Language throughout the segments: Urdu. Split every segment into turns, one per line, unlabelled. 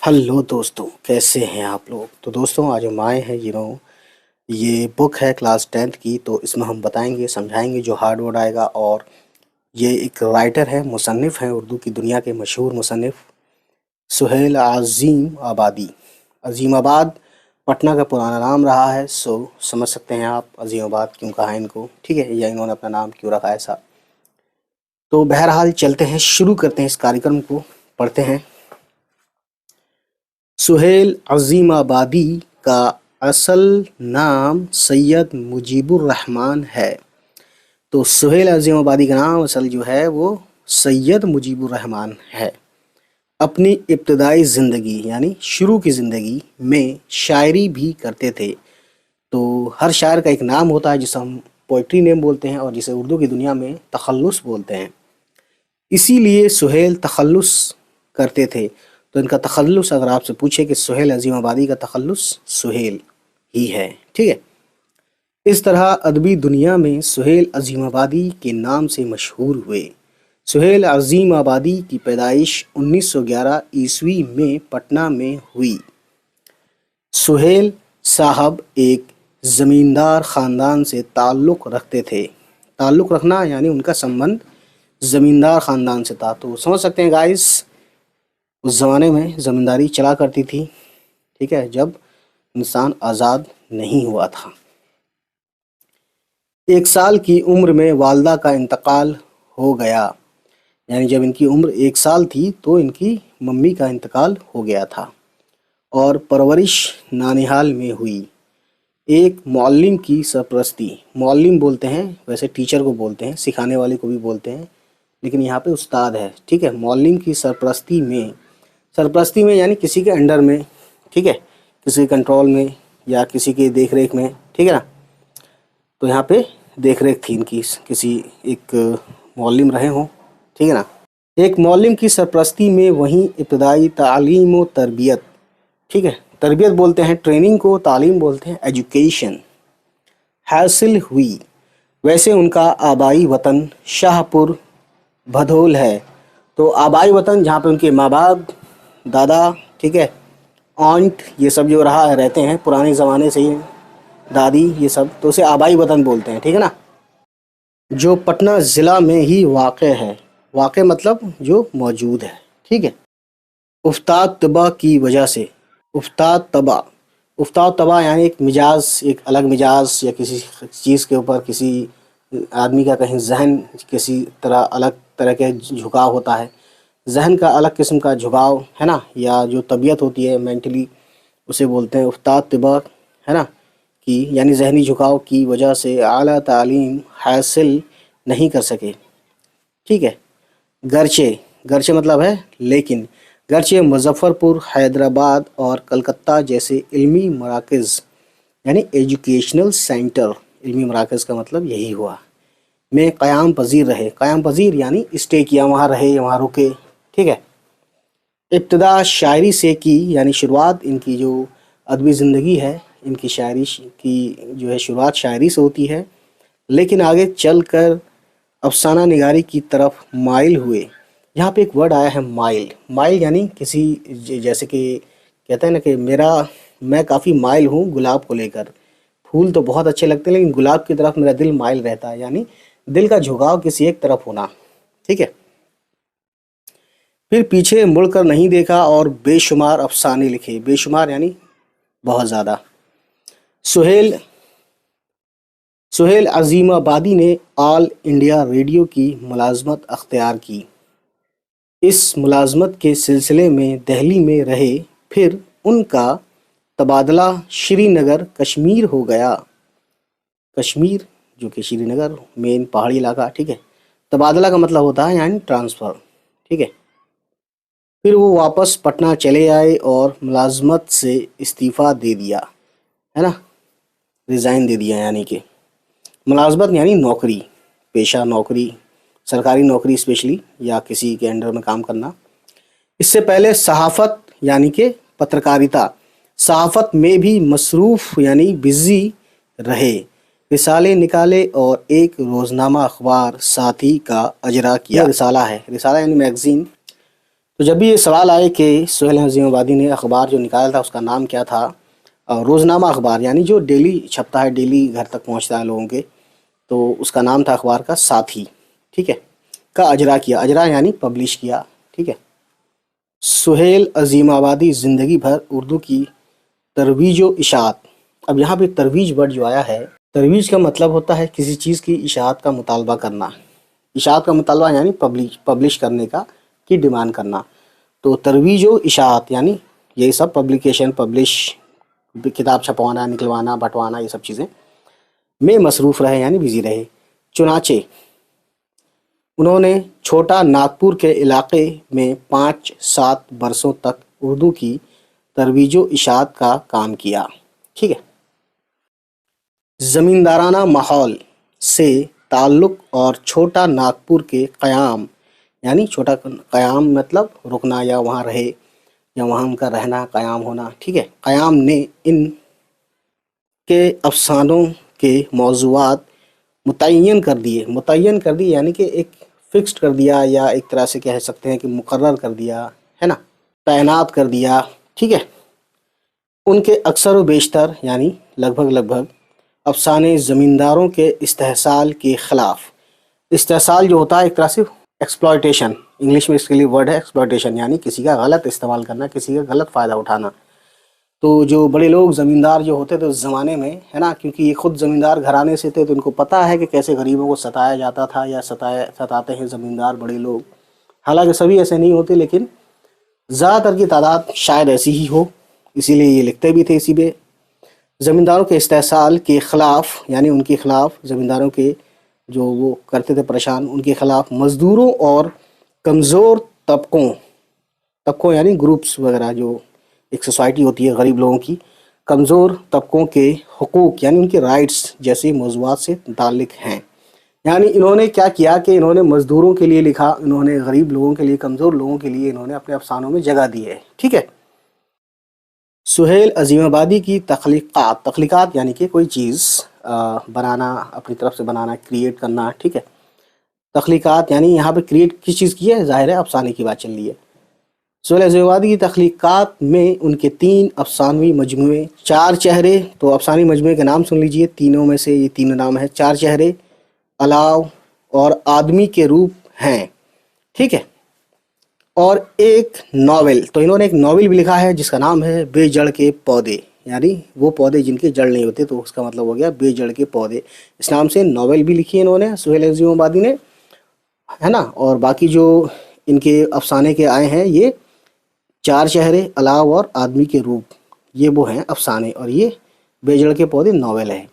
ہلو دوستوں، کیسے ہیں آپ لوگ؟ تو دوستوں، آج ہم آئے ہیں یہ بک ہے کلاس 10th کی، تو اس میں ہم بتائیں گے سمجھائیں گے جو ہارڈ ورڈ آئے گا۔ اور یہ ایک رائٹر ہے، مصنف ہیں، اردو کی دنیا کے مشہور مصنف سہیل عظیم آبادی۔ عظیم آباد پٹنہ کا پرانا نام رہا ہے، سمجھ سکتے ہیں آپ عظیم آباد کیوں کہا ہے ان کو، ٹھیک ہے، یا انہوں نے اپنا نام کیوں رکھا ایسا۔ تو بہرحال چلتے ہیں، شروع کرتے ہیں اس کاریکرم کو، پڑھتے ہیں۔ سہیل عظیم آبادی کا اصل نام سید مجیب الرحمن ہے۔ تو سہیل عظیم آبادی کا نام اصل جو ہے وہ سید مجیب الرحمن ہے۔ اپنی ابتدائی زندگی یعنی شروع کی زندگی میں شاعری بھی کرتے تھے۔ تو ہر شاعر کا ایک نام ہوتا ہے جسے ہم پوئٹری نیم بولتے ہیں، اور جسے اردو کی دنیا میں تخلص بولتے ہیں۔ اسی لیے سہیل تخلص کرتے تھے۔ تو ان کا تخلص اگر آپ سے پوچھے کہ سہیل عظیم آبادی کا تخلص سہیل ہی ہے، ٹھیک ہے۔ اس طرح ادبی دنیا میں سہیل عظیم آبادی کے نام سے مشہور ہوئے۔ سہیل عظیم آبادی کی پیدائش 1911 عیسوی میں پٹنہ میں ہوئی۔ سہیل صاحب ایک زمیندار خاندان سے تعلق رکھتے تھے۔ تعلق رکھنا یعنی ان کا سمبند زمیندار خاندان سے تھا۔ تو سمجھ سکتے ہیں گائز، اس زمانے میں زمینداری چلا کرتی تھی، ٹھیک ہے، جب انسان آزاد نہیں ہوا تھا۔ 1 سال کی عمر میں والدہ کا انتقال ہو گیا، یعنی جب ان کی عمر 1 سال تھی تو ان کی ممی کا انتقال ہو گیا تھا، اور پرورش نانیہال میں ہوئی۔ ایک معلم کی سرپرستی، معلم بولتے ہیں، ویسے ٹیچر کو بولتے ہیں، سکھانے والے کو بھی بولتے ہیں، لیکن یہاں پہ استاد ہے، ٹھیک ہے۔ معلم کی سرپرستی میں یعنی کسی کے انڈر میں، ٹھیک ہے، کسی کنٹرول میں یا کسی کے دیکھ ریکھ میں، ٹھیک ہے نا۔ تو یہاں پہ دیکھ ریکھ تھی ان کی، کسی ایک معلم رہے ہوں، ٹھیک ہے نا۔ ایک معلم کی سرپرستی میں وہیں ابتدائی تعلیم و تربیت، ٹھیک ہے، تربیت بولتے ہیں ٹریننگ کو، تعلیم بولتے ہیں ایجوکیشن، حاصل ہوئی۔ ویسے ان کا آبائی وطن شاہ پور بھدول ہے۔ تو آبائی وطن جہاں پہ ان کے ماں باپ، دادا، ٹھیک ہے، آنٹ، یہ سب جو رہتے ہیں پرانے زمانے سے ہی، دادی، یہ سب، تو اسے آبائی وطن بولتے ہیں، ٹھیک ہے نا، جو پٹنہ ضلع میں ہی واقع ہے۔ واقع مطلب جو موجود ہے، ٹھیک ہے۔ افتاد طبع کی وجہ سے، افتاد طبع یعنی ایک مزاج، ایک الگ مزاج، یا کسی چیز کے اوپر کسی آدمی کا کہیں ذہن کسی طرح الگ طرح کے جھکاؤ ہوتا ہے، ذہن کا الگ قسم کا جھکاؤ ہے نا، یا جو طبیعت ہوتی ہے مینٹلی، اسے بولتے ہیں افتاد طبع، ہے نا، کی یعنی ذہنی جھکاؤ کی وجہ سے اعلیٰ تعلیم حاصل نہیں کر سکے، ٹھیک ہے۔ گرچہ مطلب ہے لیکن، گرچہ مظفر پور، حیدرآباد اور کلکتہ جیسے علمی مراکز یعنی ایجوکیشنل سینٹر، علمی مراکز کا مطلب یہی ہوا، میں قیام پذیر رہے۔ قیام پذیر یعنی اسٹے کیا، وہاں رہے، وہاں رکے، ٹھیک ہے۔ ابتدا شاعری سے کی، یعنی شروعات ان کی جو ادبی زندگی ہے، ان کی شاعری کی جو ہے شروعات شاعری سے ہوتی ہے، لیکن آگے چل کر افسانہ نگاری کی طرف مائل ہوئے۔ یہاں پہ ایک ورڈ آیا ہے مائل یعنی کسی، جیسے کہ کہتے ہیں نا کہ میں کافی مائل ہوں گلاب کو لے کر، پھول تو بہت اچھے لگتے ہیں لیکن گلاب کی طرف میرا دل مائل رہتا ہے، یعنی دل کا جھکاؤ کسی ایک طرف ہونا، ٹھیک ہے۔ پھر پیچھے مڑ کر نہیں دیکھا اور بے شمار افسانے لکھے، بے شمار یعنی بہت زیادہ۔ سہیل عظیم آبادی نے آل انڈیا ریڈیو کی ملازمت اختیار کی۔ اس ملازمت کے سلسلے میں دہلی میں رہے، پھر ان کا تبادلہ شری نگر کشمیر ہو گیا۔ کشمیر جو کہ شری نگر مین پہاڑی علاقہ، ٹھیک ہے، تبادلہ کا مطلب ہوتا ہے یعنی ٹرانسفر، ٹھیک ہے۔ پھر وہ واپس پٹنہ چلے آئے اور ملازمت سے استعفیٰ دے دیا، ہے نا، ریزائن دے دیا، یعنی کہ ملازمت یعنی نوکری پیشہ، نوکری، سرکاری نوکری اسپیشلی، یا کسی کے انڈر میں کام کرنا۔ اس سے پہلے صحافت یعنی کہ پترکاریتا، صحافت میں بھی مصروف یعنی بزی رہے، رسالے نکالے اور ایک روزنامہ اخبار ساتھی کا اجرا کیا۔ رسالہ ہے، رسالہ یعنی میگزین۔ تو جب بھی یہ سوال آئے کہ سہیل عظیم آبادی نے اخبار جو نکالا تھا اس کا نام کیا تھا، روزنامہ اخبار یعنی جو ڈیلی چھپتا ہے، ڈیلی گھر تک پہنچتا ہے لوگوں کے، تو اس کا نام تھا اخبار کا ساتھی، ٹھیک ہے، کا اجرا کیا، اجرا یعنی پبلش کیا، ٹھیک ہے۔ سہیل عظیم آبادی زندگی بھر اردو کی ترویج و اشاعت، اب یہاں پہ ترویج ورڈ جو آیا ہے، ترویج کا مطلب ہوتا ہے کسی چیز کی اشاعت کا مطالبہ کرنا، اشاعت کا مطالبہ یعنی پبلش کرنے کا، کی ڈیمانڈ کرنا، تو ترویج و اشاعت یعنی یہی سب پبلیکیشن، پبلش، کتاب چھپوانا، نکلوانا، بٹوانا، یہ سب چیزیں میں مصروف رہے یعنی بزی رہے۔ چنانچہ انہوں نے چھوٹا ناگپور کے علاقے میں 5-7 برسوں تک اردو کی ترویج و اشاعت کا کام کیا، ٹھیک ہے۔ زمیندارانہ ماحول سے تعلق اور چھوٹا ناگپور کے قیام، یعنی چھوٹا قیام مطلب رکنا یا وہاں رہے یا وہاں ان کا رہنا، قیام ہونا، ٹھیک ہے۔ قیام نے ان کے افسانوں کے موضوعات متعین کر دیے یعنی کہ ایک فکسڈ کر دیا، یا ایک طرح سے کہہ سکتے ہیں کہ مقرر کر دیا ہے نا، تعینات کر دیا، ٹھیک ہے۔ ان کے اکثر و بیشتر یعنی لگ بھگ افسانے زمینداروں کے استحصال کے خلاف، استحصال جو ہوتا ہے ایک طرح سے ایکسپلائٹیشن، انگلش میں اس کے لیے ورڈ ہے ایکسپلائٹیشن، یعنی کسی کا غلط استعمال کرنا، کسی کا غلط فائدہ اٹھانا۔ تو جو بڑے لوگ زمیندار جو ہوتے تھے اس زمانے میں ہے نا، کیونکہ یہ خود زمیندار گھرانے سے تھے تو ان کو پتہ ہے کہ کیسے غریبوں کو ستایا جاتا تھا یا ستاتے ہیں زمیندار بڑے لوگ، حالانکہ سبھی ایسے نہیں ہوتے، لیکن زیادہ تر کی تعداد شاید ایسی ہی ہو، اسی لیے یہ لکھتے بھی تھے اسی پہ۔ زمینداروں کے استحصال کے خلاف یعنی ان کے خلاف، زمینداروں کے جو وہ کرتے تھے پریشان، ان کے خلاف مزدوروں اور کمزور طبقوں یعنی گروپس وغیرہ، جو ایک سوسائٹی ہوتی ہے غریب لوگوں کی، کمزور طبقوں کے حقوق یعنی ان کے رائٹس جیسے موضوعات سے متعلق ہیں۔ یعنی انہوں نے کیا کیا کہ انہوں نے مزدوروں کے لیے لکھا، انہوں نے غریب لوگوں کے لیے، کمزور لوگوں کے لیے انہوں نے اپنے افسانوں میں جگہ دی ہے، ٹھیک ہے۔ سہیل عظیم آبادی کی تخلیقات یعنی کہ کوئی چیز بنانا، اپنی طرف سے بنانا، کریٹ کرنا، ٹھیک ہے۔ تخلیقات یعنی یہاں پہ کریٹ کس چیز کی ہے، ظاہر ہے افسانے کی بات چل رہی ہے۔ سہیل عظیم آبادی کی تخلیقات میں ان کے 3 افسانوی مجموعے، 4 چہرے، تو افسانوی مجموعے کے نام سن لیجئے، تینوں میں سے یہ 3 نام ہے، 4 چہرے، الاؤ اور آدمی کے روپ ہیں، ٹھیک ہے، اور ایک ناول، تو انہوں نے ایک ناول بھی لکھا ہے جس کا نام ہے بے جڑ کے پودے، یعنی وہ پودے جن کے جڑ نہیں ہوتے، تو اس کا مطلب ہو گیا بے جڑ کے پودے، اس نام سے ناول بھی لکھی ہے انہوں نے سہیل عظیم آبادی نے، ہے نا۔ اور باقی جو ان کے افسانے کے آئے ہیں، یہ 4 چہرے، الاؤ اور آدمی کے روپ، یہ وہ ہیں افسانے، اور یہ بے جڑ کے پودے ناول ہے۔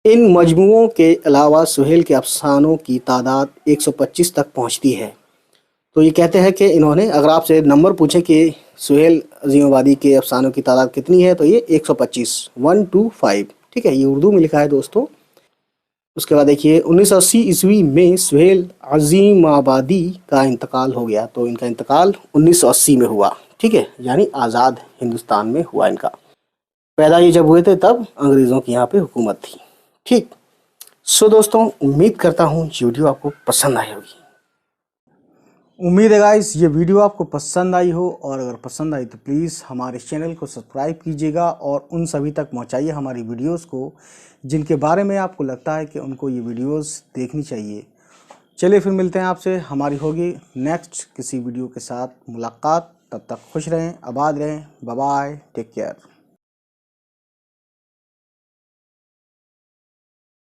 ان مجموعوں کے علاوہ سہیل کے افسانوں کی تعداد 125 تک پہنچتی ہے۔ تو یہ کہتے ہیں کہ انہوں نے، اگر آپ سے نمبر پوچھیں کہ سہیل عظیم آبادی کے افسانوں کی تعداد کتنی ہے، تو یہ 125، 125، ٹھیک ہے، یہ اردو میں لکھا ہے دوستو۔ اس کے بعد دیکھیے 1980 عیسوی میں سہیل عظیم آبادی کا انتقال ہو گیا، تو ان کا انتقال 1980 میں ہوا، ٹھیک ہے، یعنی آزاد ہندوستان میں ہوا ان کا۔ پیدا یہ جب ہوئے تھے تب انگریزوں کی یہاں پہ حکومت تھی، ٹھیک۔ سو دوستوں، امید کرتا ہوں یہ ویڈیو آپ کو پسند آئی ہوگی، امید ہے گائز یہ ویڈیو آپ کو پسند آئی ہو، اور اگر پسند آئی تو پلیز ہمارے چینل کو سبسکرائب کیجیے گا، اور ان سبھی تک پہنچائیے ہماری ویڈیوز کو جن کے بارے میں آپ کو لگتا ہے کہ ان کو یہ ویڈیوز دیکھنی چاہیے۔ چلیے پھر ملتے ہیں آپ سے، ہماری ہوگی نیکسٹ کسی ویڈیو کے ساتھ ملاقات، تب تک خوش رہیں، آباد رہیں، بائے بائے، ٹیک کیئر۔